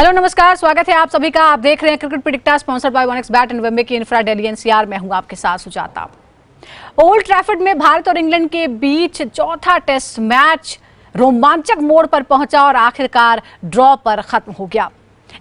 Hello नमस्कार, स्वागत है आप सभी का। आप देख रहे हैं cricket predictor sponsored by 1xBet and वेम्बे की इंफ्रा डेली एनसीआर। मैं हूं आपके साथ सुजाता। ओल्ड ट्रैफर्ड में भारत और इंग्लैंड के बीच चौथा टेस्ट मैच रोमांचक मोड़ पर पहुंचा और आखिरकार ड्रॉ पर खत्म हो गया।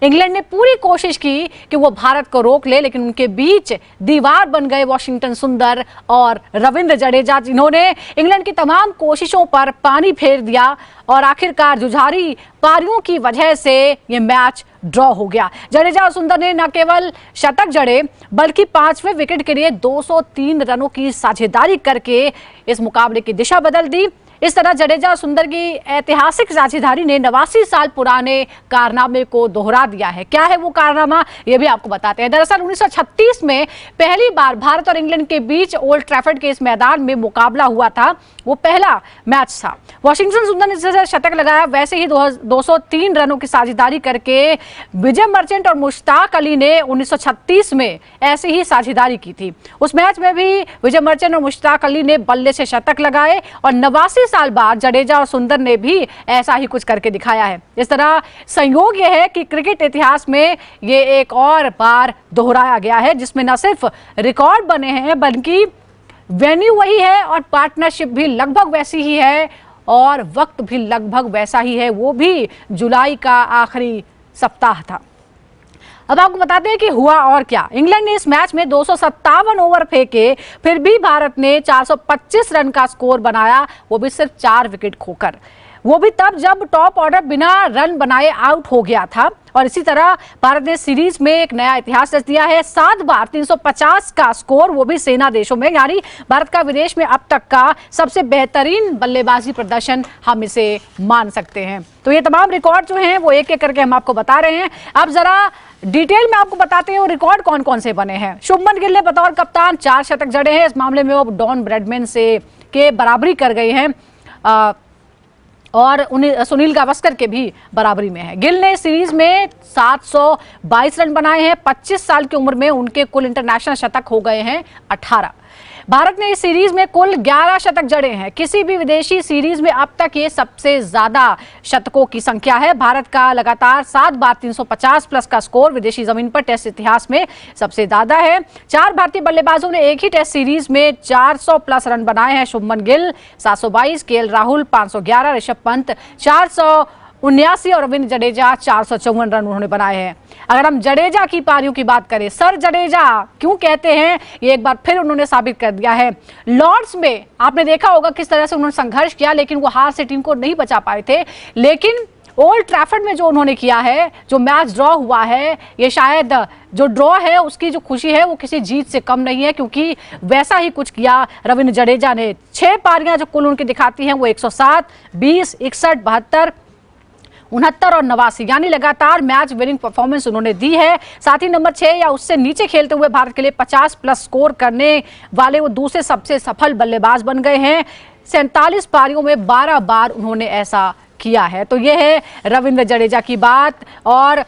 इंग्लैंड ने पूरी कोशिश की कि वो भारत को रोक ले, लेकिन उनके बीच दीवार बन गए वाशिंगटन सुंदर और रविंद्र जडेजा, जिन्होंने इंग्लैंड की तमाम कोशिशों पर पानी फेर दिया और आखिरकार जुझारी पारियों की वजह से ये मैच ड्रॉ हो गया। जडेजा और सुंदर ने न केवल शतक जड़े बल्कि 5वें विकेट के लिए 203 रनों की साझेदारी करके इस मुकाबले की दिशा बदल दी। इस तरह जडेजा और सुंदर की ऐतिहासिक साझेदारी ने 89 साल पुराने कारनामे को दोहरा दिया है। क्या है वो कारनामा, ये भी आपको बताते हैं। दरअसल 1936 में पहली बार भारत और इंग्लैंड के बीच ओल्ड ट्रैफर्ड के इस मैदान में मुकाबला हुआ था। वो पहला मैच था। वाशिंगटन सुंदर ने जैसे शतक लगाया, वैसे ही 203 रनों की साझेदारी करके विजय मर्चेंट और मुश्ताक अली ने 1936 में ऐसी ही साझेदारी की थी। उस मैच में भी विजय मर्चेंट और मुश्ताक अली ने बल्ले से शतक लगाए और 89 साल बाद जडेजा और सुंदर ने भी ऐसा ही कुछ करके दिखाया है। इस तरह संयोग यह है कि क्रिकेट इतिहास में ये एक और बार दोहराया गया है, जिसमें न सिर्फ रिकॉर्ड बने हैं बल्कि वेन्यू वही है और पार्टनरशिप भी लगभग वैसी ही है और वक्त भी लगभग वैसा ही है। वो भी जुलाई का आखिरी सप्ताह था। अब आपको बताते हैं कि हुआ और क्या। इंग्लैंड ने इस मैच में 257 ओवर फेंके, फिर भी भारत ने 425 रन का स्कोर बनाया, वो भी सिर्फ 4 विकेट खोकर। वो भी तब जब टॉप ऑर्डर बिना रन बनाए आउट हो गया था। और इसी तरह भारत ने सीरीज में एक नया इतिहास रच दिया है। 7 बार 350 का स्कोर, वो भी सेना देशों में। यानी भारत का विदेश में अब तक का सबसे बेहतरीन बल्लेबाजी प्रदर्शन हम इसे मान सकते हैं। तो ये तमाम रिकॉर्ड जो हैं वो एक एक करके हम आपको बता रहे हैं। अब जरा डिटेल में आपको बताते हैं वो रिकॉर्ड कौन कौन से बने हैं। शुभमन गिल ने बतौर कप्तान 4 शतक जड़े हैं। इस मामले में वो डॉन ब्रैडमैन से के बराबरी कर गए हैं और उन्हें सुनील गावस्कर के भी बराबरी में है। गिल ने सीरीज में 722 रन बनाए हैं। 25 साल की उम्र में उनके कुल इंटरनेशनल शतक हो गए हैं 18। भारत ने इस सीरीज में कुल 11 शतक जड़े हैं। किसी भी विदेशी सीरीज में अब तक ये सबसे ज्यादा शतकों की संख्या है। भारत का लगातार 7 बार 350 प्लस का स्कोर विदेशी जमीन पर टेस्ट इतिहास में सबसे ज्यादा है। 4 भारतीय बल्लेबाजों ने एक ही टेस्ट सीरीज में 400 प्लस रन बनाए हैं। शुभमन गिल 722, केएल राहुल 511, ऋषभ पंत 479 और रविंद्र जडेजा 454 रन उन्होंने बनाए हैं। अगर हम जडेजा की पारियों की बात करें, सर जडेजा क्यों कहते हैं, ये एक बार फिर उन्होंने साबित कर दिया है। लॉर्ड्स में आपने देखा होगा किस तरह से उन्होंने संघर्ष किया, लेकिन वो हार से टीम को नहीं बचा पाए थे। लेकिन ओल्ड ट्रैफर्ड में जो उन्होंने किया है, जो मैच ड्रॉ हुआ है, ये शायद जो ड्रॉ है उसकी जो खुशी है वो किसी जीत से कम नहीं है, क्योंकि वैसा ही कुछ किया रविंद्र जडेजा ने। 6 पारियां जो कुल उनकी दिखाती हैं वो 107, 20, 61, 72, 69 और 89, यानी लगातार मैच विनिंग परफॉर्मेंस उन्होंने दी है। साथ ही नंबर 6 या उससे नीचे खेलते हुए भारत के लिए 50 प्लस स्कोर करने वाले वो दूसरे सबसे सफल बल्लेबाज बन गए हैं। 47 पारियों में 12 बार उन्होंने ऐसा किया है। तो यह है रविंद्र जडेजा की बात। और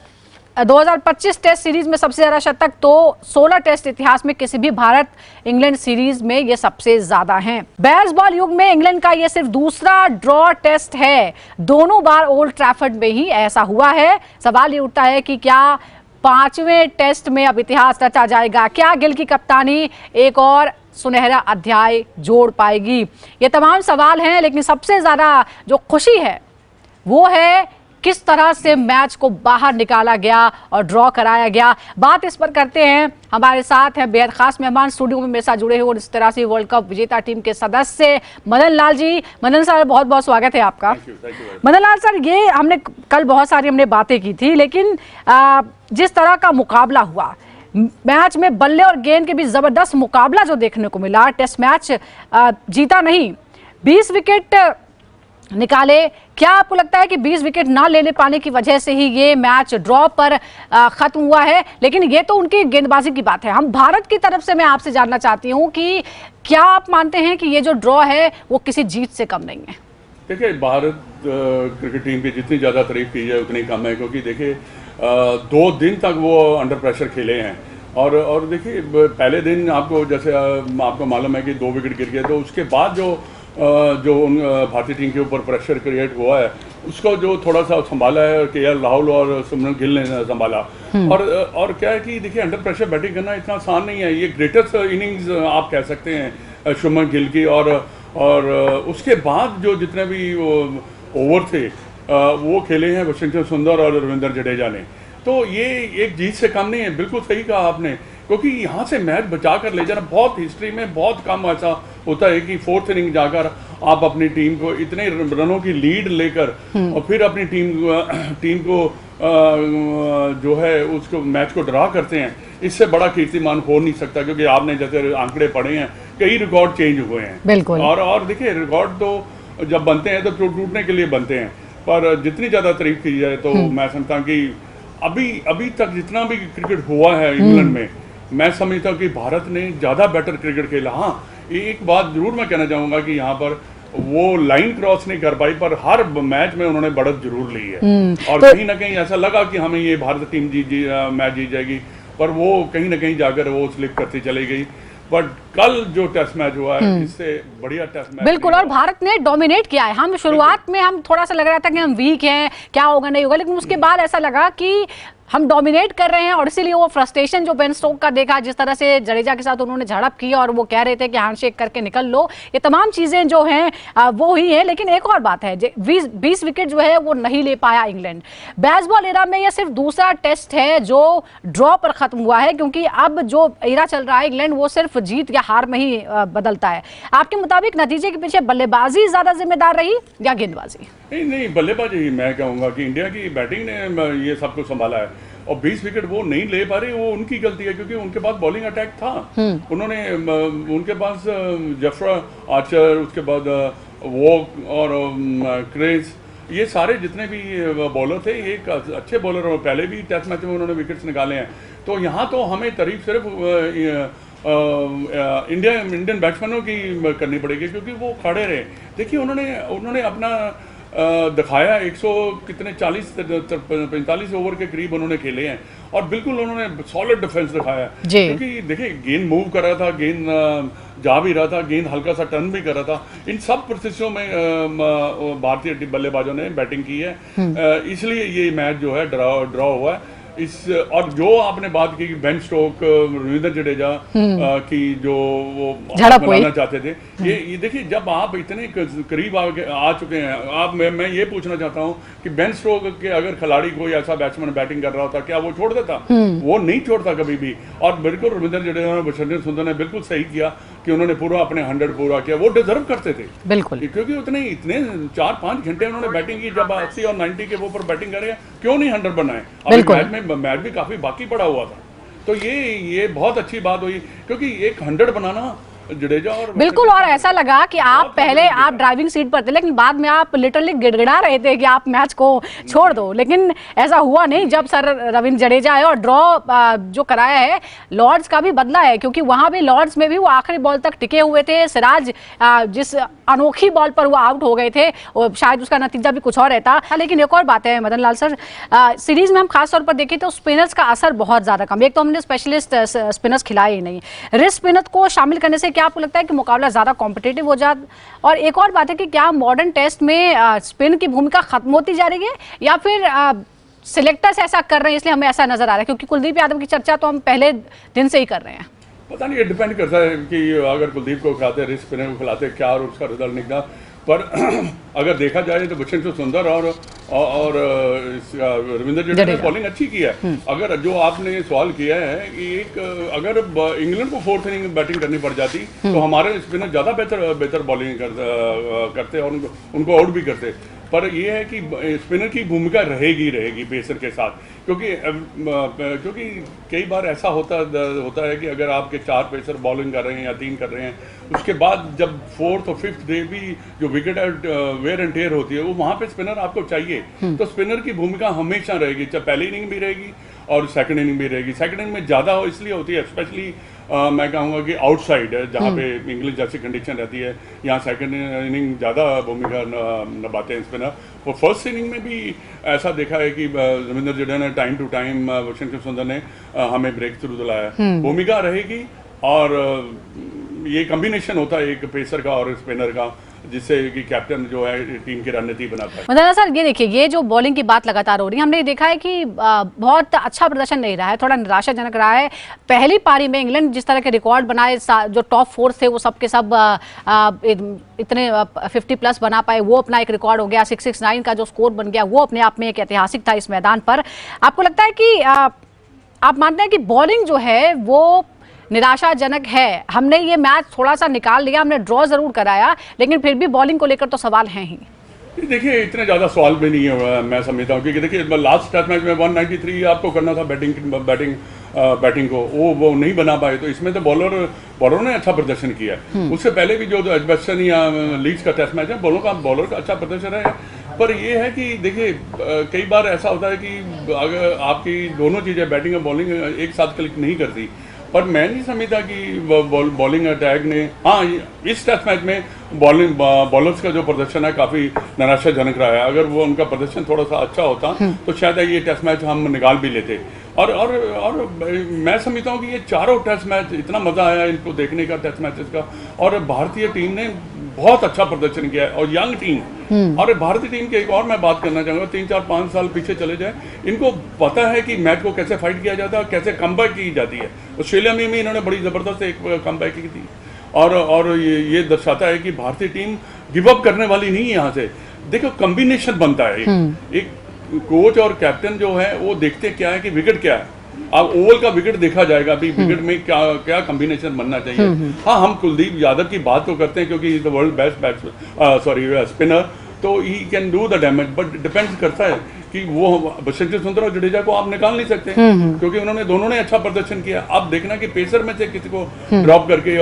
2025 टेस्ट सीरीज में सबसे ज्यादा शतक तो 16 टेस्ट इतिहास में किसी भी भारत इंग्लैंड सीरीज में ये सबसे ज्यादा हैं। बेसबॉल युग में इंग्लैंड का ये सिर्फ दूसरा ड्रॉ टेस्ट है। दोनों बार ओल्ड ट्रैफर्ड में ही ऐसा हुआ है। सवाल ये उठता है कि क्या 5वें टेस्ट में अब इतिहास रचा जाएगा? क्या गिल की कप्तानी एक और सुनहरा अध्याय जोड़ पाएगी? ये तमाम सवाल हैं, लेकिन सबसे ज्यादा जो खुशी है वो है किस तरह से मैच को बाहर निकाला गया और ड्रॉ कराया गया। बात इस पर करते हैं। हमारे साथ हैं बेहद खास मेहमान स्टूडियो में मेरे साथ जुड़े हुए और इस तरह से वर्ल्ड कप विजेता टीम के सदस्य मदन लाल जी। मदन सर, बहुत बहुत स्वागत है आपका। Thank you. Madan Lal sir, ये हमने कल बहुत सारी बातें की थी, लेकिन जिस तरह का मुकाबला हुआ, मैच में बल्ले और गेंद के बीच जबरदस्त मुकाबला जो देखने को मिला, टेस्ट मैच जीता नहीं, 20 विकेट निकाले। क्या आपको लगता है कि 20 विकेट ना लेने पाने की वजह से ही ये मैच ड्रॉ पर खत्म हुआ है? लेकिन ये तो उनकी गेंदबाजी की बात है। हम भारत की तरफ से मैं आपसे जानना चाहती हूँ कि क्या आप मानते हैं कि ये जो ड्रॉ है वो किसी जीत से कम नहीं है? देखिए, भारत क्रिकेट टीम की जितनी ज़्यादा तारीफ की जाए उतनी कम है, क्योंकि देखिए 2 दिन तक वो अंडर प्रेशर खेले हैं। और देखिए, पहले दिन आपको जैसे आपको मालूम है कि 2 विकेट गिर गए, तो उसके बाद जो भारतीय टीम के ऊपर प्रेशर क्रिएट हुआ है उसको जो थोड़ा सा संभाला है केएल राहुल और सुमन गिल ने संभाला। और क्या है कि देखिए अंडर प्रेशर बैटिंग करना इतना आसान नहीं है। ये ग्रेटेस्ट इनिंग्स आप कह सकते हैं सुमन गिल की। और उसके बाद जो जितने भी ओवर थे वो खेले हैं वाशिंगटन सुंदर और रविंद्र जडेजा ने। तो ये एक जीत से कम नहीं है, बिल्कुल सही कहा आपने, क्योंकि यहाँ से मैच बचा कर ले जाना बहुत हिस्ट्री में बहुत कम ऐसा होता है कि फोर्थ इनिंग जाकर आप अपनी टीम को इतने रनों की लीड लेकर और फिर अपनी टीम को जो है उसको मैच को ड्रा करते हैं। इससे बड़ा कीर्तिमान हो नहीं सकता, क्योंकि आपने जैसे आंकड़े पढ़े हैं कई रिकॉर्ड चेंज हुए हैं। बिल्कुल। और देखिए रिकॉर्ड तो जब बनते हैं तो टूटने के लिए बनते हैं, पर जितनी ज़्यादा तारीफ की जाए तो मैं समझता हूँ कि अभी तक जितना भी क्रिकेट हुआ है इंग्लैंड में, मैं समझता हूँ कि भारत ने ज़्यादा बेटर क्रिकेट खेला। हाँ, एक बात जरूर मैं कहना चाहूँगा कि यहाँ पर वो लाइन क्रॉस नहीं कर पाई, पर हर मैच में उन्होंने बढ़त जरूर ली है। और कहीं ना कहीं ऐसा लगा कि हमें ये भारत टीम मैच जीत जाएगी, पर वो कहीं ना कहीं जाकर वो स्लिप करती चली गई। बट कल जो टेस्ट मैच हुआ है इससे बढ़िया टेस्ट मैच बिल्कुल, और भारत ने डोमिनेट किया है। हम शुरुआत में हम थोड़ा सा लग रहा था कि हम वीक हैं, क्या होगा नहीं होगा, लेकिन उसके बाद ऐसा लगा कि हम डोमिनेट कर रहे हैं। और इसीलिए वो फ्रस्ट्रेशन जो बेन स्टोक का देखा, जिस तरह से जडेजा के साथ उन्होंने झड़प की और वो कह रहे थे कि हैंडशेक करके निकल लो, ये तमाम चीजें जो हैं वो ही है। लेकिन एक और बात है, 20 विकेट जो है वो नहीं ले पाया इंग्लैंड। बेसबॉल एरा में यह सिर्फ दूसरा टेस्ट है जो ड्रॉ पर खत्म हुआ है, क्योंकि अब जो एरा चल रहा है इंग्लैंड वो सिर्फ जीत या हार में ही बदलता है। आपके मुताबिक नतीजे के पीछे बल्लेबाजी ज्यादा जिम्मेदार रही या गेंदबाजी? नहीं, बल्लेबाजी मैं कहूँगा कि इंडिया की बैटिंग ने ये सब कुछ संभाला है। और 20 विकेट वो नहीं ले पा रहे, वो उनकी गलती है, क्योंकि उनके पास बॉलिंग अटैक था। उन्होंने उनके पास जफरा आर्चर, उसके बाद वॉक और क्रेज, ये सारे जितने भी बॉलर थे एक अच्छे बॉलर, और पहले भी टेस्ट मैच में उन्होंने विकेट्स निकाले हैं। तो यहाँ तो हमें तारीफ सिर्फ इंडियन बैट्समैनों की करनी पड़ेगी, क्योंकि वो खड़े रहे। देखिए उन्होंने अपना दिखाया 45 ओवर के करीब उन्होंने खेले हैं, और बिल्कुल उन्होंने सॉलिड डिफेंस दिखाया। क्योंकि देखिए गेंद मूव कर रहा था, गेंद जा भी रहा था, गेंद हल्का सा टर्न भी कर रहा था। इन सब परिस्थितियों में भारतीय बल्लेबाजों ने बैटिंग की है, इसलिए ये मैच जो है ड्रॉ हुआ है। और जो आपने बात की बेन स्टोक, रविंद्र जडेजा की जो वो बनाना चाहते थे, ये देखिए जब आप इतने करीब आ चुके हैं, मैं ये पूछना चाहता हूँ कि बेन स्टोक के अगर खिलाड़ी कोई ऐसा बैट्समैन बैटिंग कर रहा होता, क्या वो छोड़ देता? वो नहीं छोड़ता कभी भी। और बिल्कुल रविंद्र जडेजा और वाशिंगटन सुंदर ने बिल्कुल सही किया कि उन्होंने पूरा अपने 100 पूरा किया। वो डिजर्व करते थे बिल्कुल, क्योंकि इतने 4-5 घंटे उन्होंने बैटिंग की। जब 80 और 90 के ऊपर बैटिंग करें, क्यों नहीं 100 बनाए? मैच भी काफी बाकी पड़ा हुआ था। तो ये बहुत अच्छी बात हुई, क्योंकि एक 100 बनाना जडेजा और बिल्कुल। और ऐसा लगा कि आप पहले आप ड्राइविंग सीट पर थे, लेकिन बाद में आप लिटरली गिड़गिड़ा रहे थे कि आप मैच को छोड़ दो, लेकिन ऐसा हुआ नहीं। जब सर रविंद्र जडेजा है और ड्रॉ जो कराया है लॉर्ड्स का भी बदला है, क्योंकि वहां भी लॉर्ड्स में भी वो आखिरी बॉल तक टिके हुए थे। सिराज जिस अनोखी बॉल पर वो आउट हो गए थे, और शायद उसका नतीजा भी कुछ और रहता। लेकिन एक और बात है मदन लाल सर, सीरीज में हम खासतौर पर देखें तो स्पिनर्स का असर बहुत ज्यादा कम। एक तो हमने स्पेशलिस्ट स्पिनर्स खिलाए ही नहीं, रिस्ट स्पिनर को शामिल करने से क्या आपको लगता है कि मुकाबला ज्यादा कॉम्पिटिटिव हो जाता? और एक और बात है कि क्या मॉडर्न टेस्ट में स्पिन की भूमिका खत्म होती जा रही है, या फिर सिलेक्टर्स ऐसा कर रहे हैं इसलिए हमें ऐसा नजर आ रहा है? क्योंकि कुलदीप यादव की चर्चा तो हम पहले दिन से ही कर रहे हैं। पता नहीं, ये डिपेंड करता है कि अगर कुलदीप को खिलाते, रिस्ट स्पिनर को खिलाते, क्या और उसका रिजल्ट निकला। पर अगर देखा जाए तो वाशिंगटन सुंदर और रविंद्र जडेजा ने बॉलिंग अच्छी की है। अगर जो आपने सवाल किया है कि अगर इंग्लैंड को फोर्थ इनिंग बैटिंग करनी पड़ जाती तो हमारे स्पिनर ज़्यादा बेहतर बॉलिंग करते और उनको आउट भी करते। पर यह है कि स्पिनर की भूमिका रहेगी पेसर के साथ, क्योंकि कई बार ऐसा होता है कि अगर आपके 4 पेसर बॉलिंग कर रहे हैं या 3 कर रहे हैं, उसके बाद जब 4th और 5th डे भी जो विकेट वेयर एंड टेयर होती है, वो वहाँ पे स्पिनर आपको चाहिए। तो स्पिनर की भूमिका हमेशा रहेगी, चाहे पहली इनिंग भी रहेगी और सेकंड इनिंग भी रहेगी। सेकंड इनिंग में ज़्यादा इसलिए होती है, स्पेशली मैं कहूँगा कि आउटसाइड है जहाँ पे इंग्लिश जैसी कंडीशन रहती है, यहाँ सेकंड इनिंग ज़्यादा भूमिका निभाते हैं स्पिनर। और फर्स्ट इनिंग में भी ऐसा देखा है कि रविंद्र जडेजा ने टाइम टू टाइम, वाशिंगटन सुंदर ने हमें ब्रेक थ्रू दिलाया। भूमिका रहेगी, और ये कॉम्बिनेशन होता है एक पेसर का और स्पिनर का, जिससे कि कैप्टन जो है टीम की रणनीति बना पाए। मतलब सर ये देखिए, ये जो बॉलिंग की बात लगातार हो रही है, हमने देखा है कि बहुत अच्छा प्रदर्शन नहीं रहा है, थोड़ा निराशाजनक रहा है। पहली पारी में इंग्लैंड जिस तरह के रिकॉर्ड बनाए, जो टॉप 4 थे वो सब के सब इतने 50+ बना पाए, वो अपना एक रिकॉर्ड हो गया। 669 का जो स्कोर बन गया वो अपने आप में एक ऐतिहासिक था इस मैदान पर। आपको लगता है कि आप मानते हैं कि बॉलिंग जो है वो निराशाजनक है? हमने ये मैच थोड़ा सा निकाल लिया, हमने ड्रॉ जरूर कराया, लेकिन फिर भी बॉलिंग को लेकर तो सवाल हैं ही। देखिए इतने ज़्यादा सवाल भी नहीं है, मैं समझता हूँ, क्योंकि देखिए लास्ट टेस्ट मैच में 193 आपको करना था बैटिंग को, वो नहीं बना पाए। तो इसमें तो बॉलरों ने अच्छा प्रदर्शन किया है। उससे पहले भी जो एजबेस्टन या लीड्स का टेस्ट मैच है, बॉलर का अच्छा प्रदर्शन है। पर ये है कि देखिए कई बार ऐसा होता है कि अगर आपकी दोनों चीज़ें बैटिंग और बॉलिंग एक साथ क्लिक नहीं करती। पर मैं नहीं समझता कि बॉलिंग अटैक ने, हाँ इस टेस्ट मैच में बॉलर्स का जो प्रदर्शन है काफ़ी निराशाजनक रहा है। अगर वो उनका प्रदर्शन थोड़ा सा अच्छा होता तो शायद ये टेस्ट मैच हम निकाल भी लेते। और मैं समझता हूँ कि ये चारों टेस्ट मैच इतना मज़ा आया इनको देखने का, टेस्ट मैचेस का। और भारतीय टीम ने बहुत अच्छा प्रदर्शन किया है, और यंग टीम। और भारतीय टीम की एक और मैं बात करना चाहूँगा, 3, 4, 5 साल पीछे चले जाए, इनको पता है कि मैच को कैसे फाइट किया जाता है और कैसे कमबैक की जाती है। ऑस्ट्रेलिया में इन्होंने बड़ी ज़बरदस्त एक कमबैक की थी। और ये दर्शाता है कि भारतीय टीम गिव अप करने वाली नहीं है। यहाँ से देखो कॉम्बिनेशन बनता है, एक कोच और कैप्टन जो है वो देखते क्या है कि विकेट क्या है। अब ओवल का विकेट देखा जाएगा, अभी विकेट में क्या कॉम्बिनेशन बनना चाहिए। हाँ, हम कुलदीप यादव की बात तो करते हैं क्योंकि is the world best spinner, तो he can do the damage, but depend करता है कि वो बसंती सुंदर और जडेजा को आप निकाल नहीं सकते, क्योंकि दोनों ने अच्छा प्रदर्शन किया। अब देखना कि पेसर में से किसी को ड्रॉप करके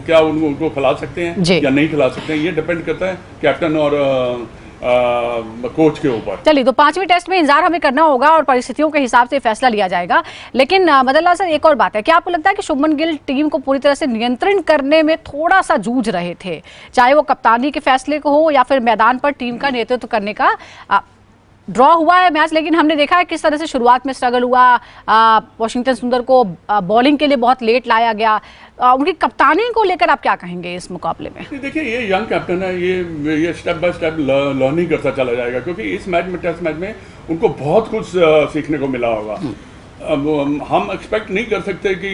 क्या उनको खिला सकते हैं या नहीं खिला सकते हैं, ये डिपेंड करता है कैप्टन और कोच के ऊपर। चलिए, तो 5वें टेस्ट में इंतजार हमें करना होगा और परिस्थितियों के हिसाब से फैसला लिया जाएगा। लेकिन मदनलाल सर, एक और बात है, क्या आपको लगता है कि शुभमन गिल टीम को पूरी तरह से नियंत्रण करने में थोड़ा सा जूझ रहे थे, चाहे वो कप्तानी के फैसले को हो या फिर मैदान पर टीम का नेतृत्व करने का? ड्रॉ हुआ है मैच, लेकिन हमने देखा है किस तरह से शुरुआत में स्ट्रगल हुआ। वाशिंगटन सुंदर को बॉलिंग के लिए बहुत लेट लाया गया। उनकी कप्तानी को लेकर आप क्या कहेंगे इस मुकाबले में? देखिए ये यंग कैप्टन है, ये स्टेप बाय स्टेप लर्निंग करता चला जाएगा, क्योंकि इस मैच में, टेस्ट मैच में उनको बहुत कुछ सीखने को मिला होगा। अब हम एक्सपेक्ट नहीं कर सकते कि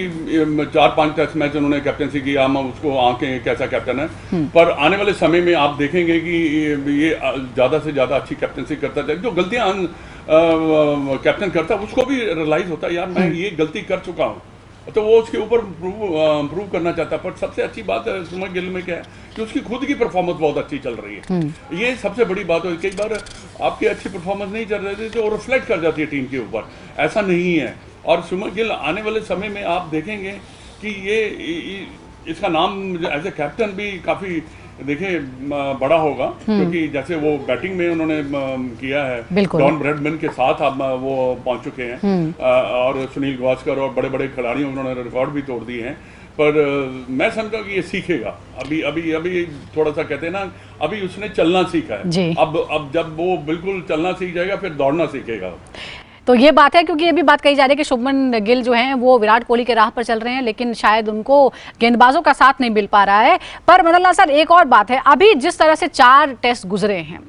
4-5 टेस्ट मैच उन्होंने कैप्टनसी की, हम उसको आंकें कैसा कैप्टन है। पर आने वाले समय में आप देखेंगे कि ये ज़्यादा से ज़्यादा अच्छी कैप्टनसी करता जाए। जो गलतियां कैप्टन करता है उसको भी रियलाइज होता है, यार मैं ये गलती कर चुका हूँ, तो वो उसके ऊपर प्रूव करना चाहता है। पर सबसे अच्छी बात शुभमन गिल में क्या है कि उसकी खुद की परफॉर्मेंस बहुत अच्छी चल रही है। ये सबसे बड़ी बात है। कई बार आपकी अच्छी परफॉर्मेंस नहीं चल रही थी तो रिफ्लेक्ट कर जाती है टीम के ऊपर, ऐसा नहीं है। और शुभमन गिल आने वाले समय में आप देखेंगे कि ये इसका नाम एज ए कैप्टन भी काफ़ी देखिए बड़ा होगा, क्योंकि जैसे वो बैटिंग में उन्होंने किया है, डॉन ब्रैडमैन के साथ अब वो पहुंच चुके हैं, और सुनील गावस्कर और बड़े बड़े खिलाड़ियों उन्होंने रिकॉर्ड भी तोड़ दिए हैं। पर मैं समझता हूँ कि ये सीखेगा। अभी थोड़ा सा कहते हैं ना, अभी उसने चलना सीखा है। अब जब वो बिल्कुल चलना सीख जाएगा फिर दौड़ना सीखेगा। तो ये बात है, क्योंकि ये भी बात कही जा रही है कि शुभमन गिल जो हैं वो विराट कोहली के राह पर चल रहे हैं, लेकिन शायद उनको गेंदबाजों का साथ नहीं मिल पा रहा है। पर मदनलाल सर, एक और बात है, अभी जिस तरह से 4 टेस्ट गुजरे हैं,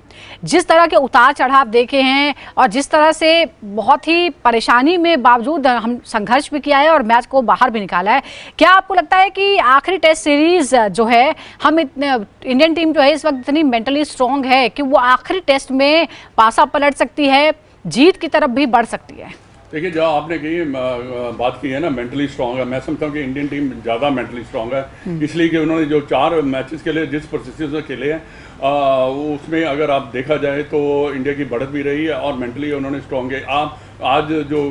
जिस तरह के उतार चढ़ाव देखे हैं, और जिस तरह से बहुत ही परेशानी में बावजूद हम संघर्ष भी किया है और मैच को बाहर भी निकाला है, क्या आपको लगता है कि आखिरी टेस्ट सीरीज जो है, हम इंडियन टीम जो है इस वक्त इतनी मेंटली स्ट्रांग है कि वो आखिरी टेस्ट में पासा पलट सकती है, जीत की तरफ भी बढ़ सकती है? देखिए, जो आपने बात की है ना, मेंटली स्ट्रांग है, मैं समझता हूँ कि इंडियन टीम ज़्यादा मेंटली स्ट्रांग है, इसलिए कि उन्होंने जो 4 मैचेस के लिए जिस परिस्थिति से खेले हैं, उसमें अगर आप देखा जाए तो इंडिया की बढ़त भी रही है और मेंटली उन्होंने स्ट्रांग है। आप आज जो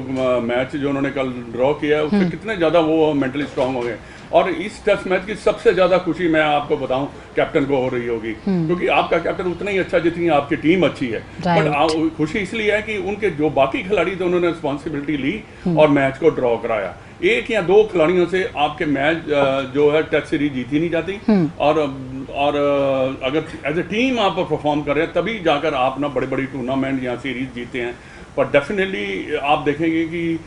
मैच जो उन्होंने कल ड्रॉ किया है उससे कितने ज़्यादा वो मेंटली स्ट्रांग हो गए। और इस टेस्ट मैच की सबसे ज़्यादा खुशी मैं आपको बताऊं कैप्टन को हो रही होगी, क्योंकि आपका कैप्टन उतना ही अच्छा जितनी आपकी टीम अच्छी है। बट खुशी इसलिए है कि उनके जो बाकी खिलाड़ी थे उन्होंने रिस्पॉन्सिबिलिटी ली और मैच को ड्रॉ कराया। 1 या 2 खिलाड़ियों से आपके मैच जो है टेस्ट सीरीज जीती नहीं जाती, और अगर एज ए टीम आप परफॉर्म कर रहे हैं तभी जाकर आप ना बड़ी बड़ी टूर्नामेंट या सीरीज जीते हैं। पर डेफिनेटली आप देखेंगे कि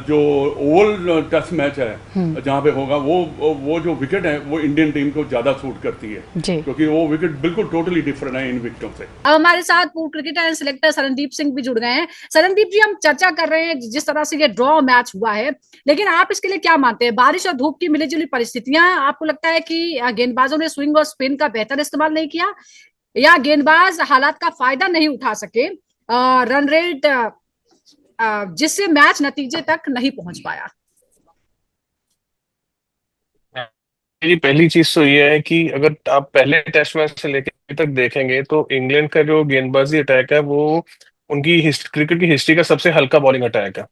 जो ओवल टेस्ट मैच है जहाँ पे होगा वो जो विकेट है वो इंडियन टीम को ज़्यादा सूट करती है, जी। क्योंकि वो विकेट बिल्कुल टोटली डिफरेंट है इन विकेटों से। अब हमारे साथ पूर्व cricketer and selector Sarandeep Singh भी जुड़ गए हैं। सरनदीप जी, हम चर्चा कर रहे हैं जिस तरह से ये ड्रॉ मैच हुआ है, लेकिन आप इसके लिए क्या मानते हैं? बारिश और धूप की मिलीजुली परिस्थितियां, आपको लगता है कि गेंदबाजों ने स्विंग और स्पिन का बेहतर इस्तेमाल नहीं किया, या गेंदबाज हालात का फायदा नहीं उठा सके, रन रेट जिससे मैच नतीजे तक नहीं पहुंच पाया? जी, पहली चीज तो ये है कि अगर आप पहले टेस्ट मैच से लेकर अभी तक देखेंगे तो इंग्लैंड का जो गेंदबाजी अटैक है वो उनकी क्रिकेट की हिस्ट्री का सबसे हल्का बॉलिंग अटैक है।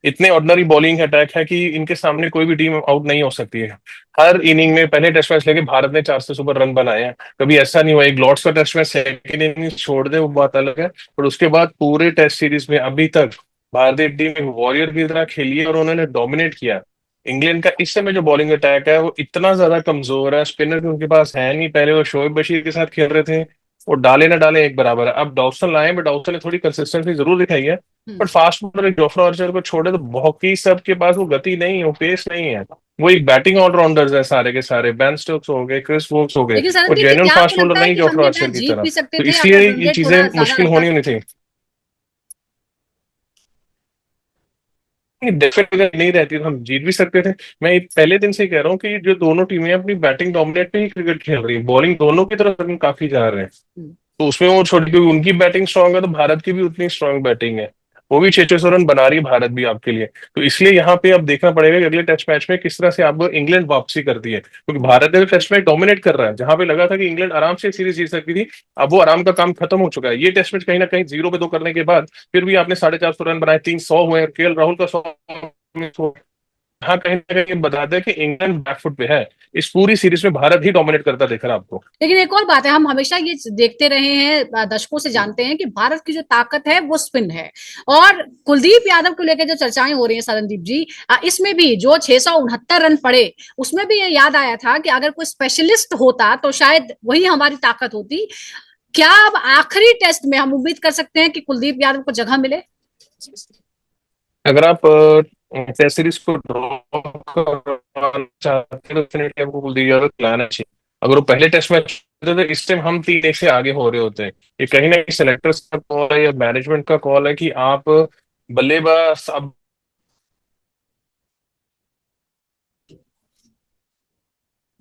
इतने ऑर्डिनरी बॉलिंग अटैक है कि इनके सामने कोई भी टीम आउट नहीं हो सकती है। हर इनिंग में पहले टेस्ट मैच लेके भारत ने 400 से ऊपर रन बनाए हैं। कभी ऐसा नहीं हुआ। एक लॉर्ड्स का टेस्ट मैच सेकंड इनिंग छोड़ दे वो बात अलग है, पर उसके बाद पूरे टेस्ट सीरीज में अभी तक भारतीय टीम वॉरियर की तरह खेली है और उन्होंने डोमिनेट किया। इंग्लैंड का इस समय जो बॉलिंग अटैक है वो इतना ज्यादा कमजोर है, स्पिनर भी उनके पास है नहीं। पहले वो शोएब बशीर के साथ खेल रहे थे, वो डाले ना डाले एक बराबर है। अब डॉक्सन लाए, बट डॉक्सन ने थोड़ी कंसिस्टेंसी जरूर दिखाई है, but fast bowler Jofra Archer को छोड़े तो बाकी सब के पास वो गति नहीं है, वो पेस नहीं है। वो एक बैटिंग ऑलराउंडर्स है सारे के सारे। बेन स्टोक्स हो गए, क्रिस वोक्स हो गए, लेकिन वो सरनदीप जी, जेन्युइन क्या आपको फास्ट बॉलर लगता है नहीं कि हम जोफ्रा ये आर्चर मैच की जीत तरह। भी सकते तो थे इसलिए अगर रन ये रेट चीजें थोड़ा ज्यादा मुश्किल रहता? होनी नहीं थी। डेफिनेटली नहीं रहती तो हम जीत भी सकते थे। मैं पहले दिन से ही कह रहा हूँ कि जो दोनों टीमें अपनी बैटिंग डोमिनेट पे ही क्रिकेट खेल रही है, बॉलिंग दोनों की तरफ रन काफी जा रहे हैं। तो उसमें वो छोटी, क्योंकि उनकी बैटिंग स्ट्रांग है तो भारत की भी उतनी स्ट्रांग बैटिंग है। वो भी 600 रन बना रही है भारत भी आपके लिए। तो इसलिए यहाँ पे अब देखना पड़ेगा कि अगले टेस्ट मैच में किस तरह से आपको इंग्लैंड वापसी करती है, क्योंकि भारत ने तो टेस्ट मैच डोमिनेट कर रहा है। जहां पे लगा था कि इंग्लैंड आराम से सीरीज जीत सकती थी, अब वो आराम का काम खत्म हो चुका है। ये टेस्ट मैच कहीं ना कहीं 0 पे 2 करने के बाद फिर भी आपने 450 रन बनाए, 300 हुए, केएल राहुल का 100। हाँ, कहीं ना कहीं बता दें कि इंग्लैंड बैकफुट पे है। इस पूरी सीरीज में भारत ही डोमिनेट करता दिख रहा है आपको। लेकिन एक और बात है, हम हमेशा ये देखते रहे हैं, दशकों से जानते हैं कि भारत की जो ताकत है वो स्पिन है। और कुलदीप यादव को लेकर जो चर्चाएं हो रही हैं सरनदीप जी, इसमें भी जो 669 रन पड़े, उसमें भी ये याद आया था कि अगर कोई स्पेशलिस्ट होता तो शायद वही हमारी ताकत होती। क्या अब आखिरी टेस्ट में हम उम्मीद कर सकते हैं कि कुलदीप यादव को जगह मिले? अगर आप टेस्ट सीरीज को ड्रॉ करना चाहते हैं तो डेफिनेटली आपको कुलदीप यादव खिलाना चाहिए। अगर वो पहले टेस्ट मैच तो इस टाइम हम 3-1 से आगे हो रहे होते हैं। ये कहीं ना कहीं सेलेक्टर्स का कॉल है या मैनेजमेंट का कॉल है कि आप बल्लेबाज अब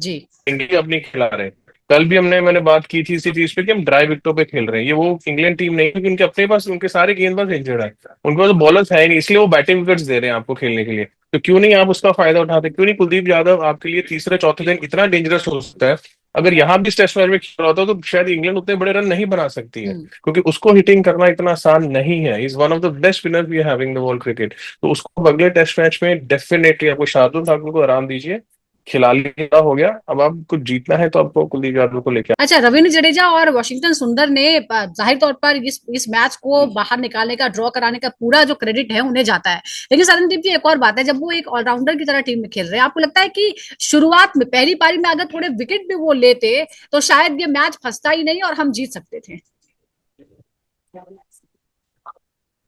जी। इंडिया अपनी खिला रहे हैं। कल भी मैंने बात की थी इसी चीज पे कि हम ड्राई विकेटों पे खेल रहे हैं। ये वो इंग्लैंड टीम नहीं है, क्योंकि उनके अपने पास उनके सारे गेंदबाज इंजर्ड है। उनके पास बॉलर्स है ही नहीं, इसलिए वो बैटिंग विकेट्स दे रहे हैं आपको खेलने के लिए। तो क्यों नहीं आप उसका फायदा उठाते? क्यों नहीं कुलदीप यादव आपके लिए तीसरे चौथे दिन इतना डेंजरस हो सकता है? अगर यहाँ भी इस टेस्ट मैच में खेल रहा होता तो शायद इंग्लैंड उतने बड़े रन नहीं बना सकती है, क्योंकि उसको हिटिंग करना इतना आसान नहीं है। Is one of the best spinner we are having the world cricket. तो उसको अगले टेस्ट मैच में डेफिनेटली आपको शार्दुल ठाकुर को आराम दीजिए। खिला लिया हो गया, अब आपको जीतना है तो आपको कुलदीप यादव को लेकर। अच्छा, रविंद्र जडेजा और वॉशिंगटन सुंदर ने जाहिर तौर पर इस मैच को बाहर निकालने का, ड्रॉ कराने का पूरा जो क्रेडिट है उन्हें जाता है। लेकिन सरनदीप जी, एक और बात है, जब वो एक ऑलराउंडर की तरह टीम में खेल रहे हैं, आपको लगता है कि शुरुआत में पहली पारी में अगर थोड़े विकेट भी वो लेते तो शायद ये मैच फंसता ही नहीं और हम जीत सकते थे?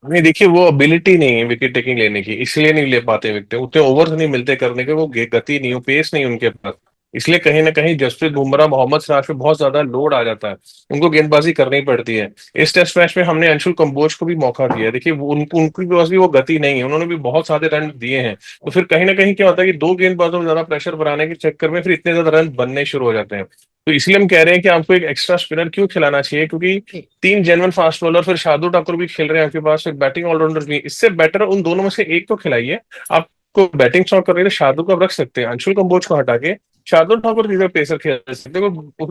नहीं, देखिए वो एबिलिटी नहीं है विकेट टेकिंग लेने की, इसलिए नहीं ले पाते विकेट। उतने ओवर्स नहीं मिलते करने के, वो गति नहीं, वो पेस नहीं उनके पास। इसलिए कहीं ना कहीं जसप्रीत बुमराह, मोहम्मद सिराज पे बहुत ज्यादा लोड आ जाता है, उनको गेंदबाजी करनी पड़ती है। इस टेस्ट मैच में हमने अंशुल कंबोज को भी मौका दिया। देखिए उनके पास भी वो गति नहीं है, उन्होंने भी बहुत सारे रन दिए हैं। तो फिर कहीं ना कहीं क्या होता है कि दो गेंदबाजों में ज्यादा प्रेशर बनाने के चक्कर में फिर इतने ज्यादा रन बनने शुरू हो जाते हैं। तो इसलिए हम कह रहे हैं कि आपको एक एक्स्ट्रा स्पिनर क्यों खिलाना चाहिए, क्योंकि 3 जेन्युइन फास्ट बॉलर, फिर शार्दुल ठाकुर भी खेल रहे हैं आपके पास, फिर बैटिंग ऑलराउंडर भी। इससे बेटर उन दोनों में से एक तो खिलाइए। आपको बैटिंग शॉट कर रही है तो शार्दुल को आप रख सकते हैं, अंशुल कंबोज को हटा के शार्दुल ठाकुर की जगह पेसर खेल सकते हैं।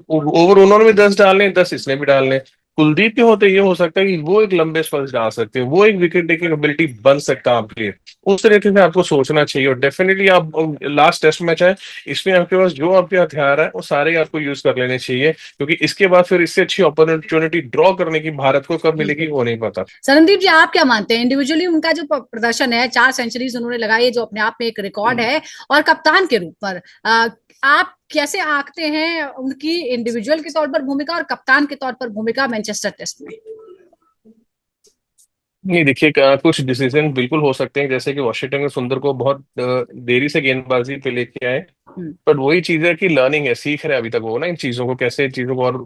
ओवर उन्होंने भी 10 डालने, 10 इसने भी डालने। कुलदीप के होते ये हो सकता है कि वो एक लंबे स्पेल्स डाल सकते हैं, वो एक विकेट टेकिंग एबिलिटी बन सकता है आपके लिए। उस तरीके से आपको सोचना चाहिए। और डेफिनेटली आप लास्ट टेस्ट मैच है, इसमें आपके पास जो आपके हथियार है वो सारे आपको यूज कर लेने चाहिए, क्योंकि इसके बाद फिर इससे अच्छी अपॉर्चुनिटी ड्रॉ करने की भारत को कब मिलेगी वो नहीं पता। सरनदीप जी, आप क्या मानते हैं? इंडिविजुअली उनका जो प्रदर्शन है, 4 सेंचुरीज उन्होंने लगाई, जो अपने आप में एक रिकॉर्ड है, और कप्तान के रूप पर आप कैसे आंकते हैं उनकी इंडिविजुअल के तौर पर भूमिका और कप्तान के तौर पर भूमिका मैनचेस्टर टेस्ट में? नहीं देखिए, कुछ डिसीजन बिल्कुल हो सकते हैं, जैसे कि वॉशिंगटन में सुंदर को बहुत देरी से गेंदबाजी पे लेके आए। हम्म। बट वही चीज है कि लर्निंग है, सीख रहे हैं अभी तक वो ना इन चीजों को, कैसे चीजों को और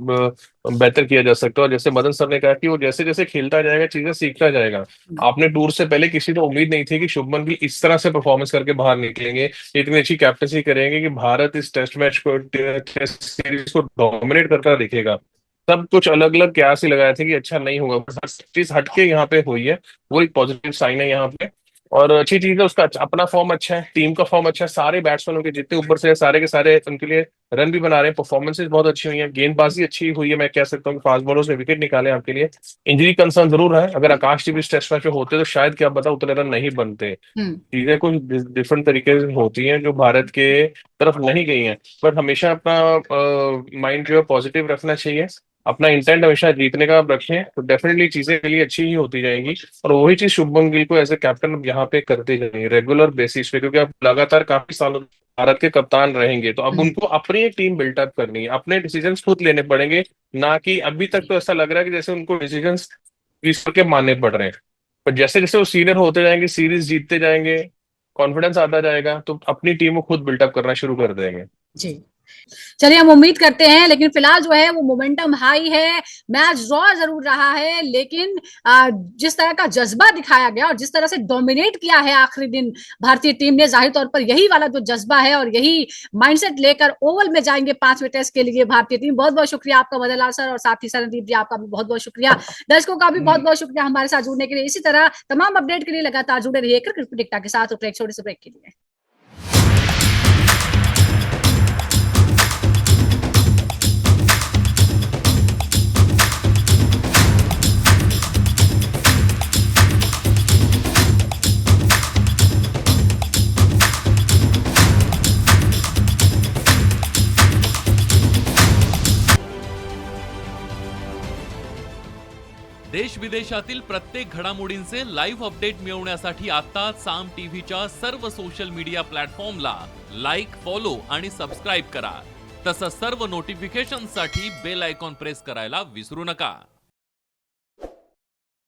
बेहतर किया जा सकता है। और जैसे मदन सर ने कहा कि वो जैसे जैसे खेलता जाएगा चीजें सीखता जाएगा। आपने टूर से पहले किसी को उम्मीद नहीं थी कि शुभमन गिल इस तरह से परफॉर्मेंस करके बाहर निकलेंगे, इतनी अच्छी कैप्टनसी करेंगे कि भारत इस टेस्ट मैच को, टेस्ट सीरीज को डोमिनेट करता दिखेगा। सब कुछ अलग अलग क्यास ही लगाए थे कि अच्छा नहीं होगा, बट हर चीज हटके यहाँ पे हुई है। वो एक पॉजिटिव साइन है यहाँ पे। और अच्छी चीज है, उसका अपना फॉर्म अच्छा है, टीम का फॉर्म अच्छा है, सारे बैट्समैन उनके जितने ऊपर से है, सारे के सारे उनके लिए रन भी बना रहे हैं, परफॉर्मेंसेज बहुत अच्छी हुई है, गेंदबाजी अच्छी हुई है। मैं कह सकता हूँ कि फास्ट बॉलर्स ने विकेट निकाले आपके लिए। इंजरी कंसर्न जरूर है, अगर आकाशदीप इस टेस्ट मैच में होते तो शायद क्या पता उतने रन नहीं बनते। हम्म। चीजें कुछ डिफरेंट तरीके से होती हैं जो भारत के तरफ नहीं गई हैं। बट हमेशा अपना माइंड जो है पॉजिटिव रखना चाहिए, अपना इंटेंट हमेशा जीतने का आप रखें तो डेफिनेटली चीजें के लिए अच्छी ही होती जाएंगी। और वही चीज शुभमन गिल को एज ए कैप्टन यहाँ पे करते जाएंगे रेगुलर बेसिस पे, क्योंकि आप लगातार काफी सालों भारत के कप्तान रहेंगे, तो अब हम्म। उनको अपनी एक टीम बिल्टअप करनी है, अपने डिसीजंस खुद लेने पड़ेंगे। ना कि अभी तक तो ऐसा लग रहा है कि जैसे उनको डिसीजंस ईश्वर के मानने पड़ रहे हैं। पर जैसे जैसे वो सीनियर होते जाएंगे, सीरीज जीतते जाएंगे, कॉन्फिडेंस आता जाएगा, तो अपनी टीम को खुद बिल्टअप करना शुरू कर देंगे। जी। चलिए हम उम्मीद करते हैं, लेकिन फिलहाल जो है वो मोमेंटम हाई है। मैच ड्रॉ जरूर रहा है, लेकिन जिस तरह का जज्बा दिखाया गया और जिस तरह से डोमिनेट किया है आखिरी दिन भारतीय टीम ने, जाहिर तौर पर यही वाला जो जज्बा है और यही माइंडसेट लेकर ओवल में जाएंगे 5वें टेस्ट के लिए भारतीय टीम। बहुत बहुत शुक्रिया आपका मदन लाल सर, और साथ ही सरनदीप जी आपका भी बहुत बहुत शुक्रिया। दर्शकों का भी बहुत बहुत शुक्रिया हमारे साथ जुड़ने के लिए। इसी तरह तमाम अपडेट के लिए लगातार जुड़े रहिए क्रिकेट प्रेडिक्टर के साथ। और एक छोटे से ब्रेक के लिए देश विदेशातील प्रत्येक घडामोडींचे लाईव्ह अपडेट मिळवण्यासाठी आता साम टीव्हीच्या सर्व सोशल मीडिया प्लॅटफॉर्मला लाईक, फॉलो आणि सबस्क्राईब करा। तसंच सर्व नोटिफिकेशनसाठी बेल आयकॉन प्रेस करायला विसरू नका।